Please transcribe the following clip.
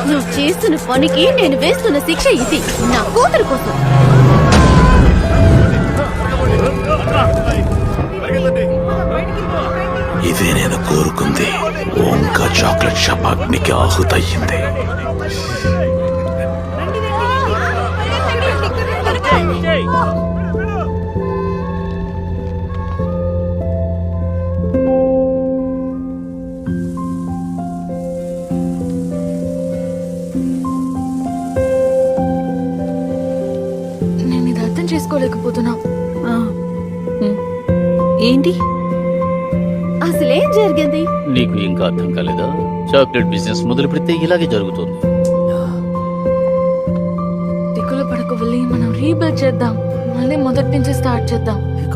నువ్వు చేస్తున్న పనికి నేను వేస్తున్న శిక్ష ఇది, నా కూతురు కోసం. ఇదే నేను కోరుకుంది. ఓంకా చాక్లెట్ షాప్ అగ్నికి ఆహుతయ్యింది. నేను ఇది అర్థం చేసుకోలేకపోతున్నా. ఏంటి అసలేం జరిగింది? నీకు ఇంకా అర్థం కాలేదా? చాక్లెట్ బిజినెస్ మొదలు పెడితే ఇలాగే జరుగుతుంది. దిక్కులు పడక వెళ్ళి మనం రీబిల్డ్ చేద్దాం, మళ్ళీ మొదటి నుంచి స్టార్ట్ చేద్దాం. ఇక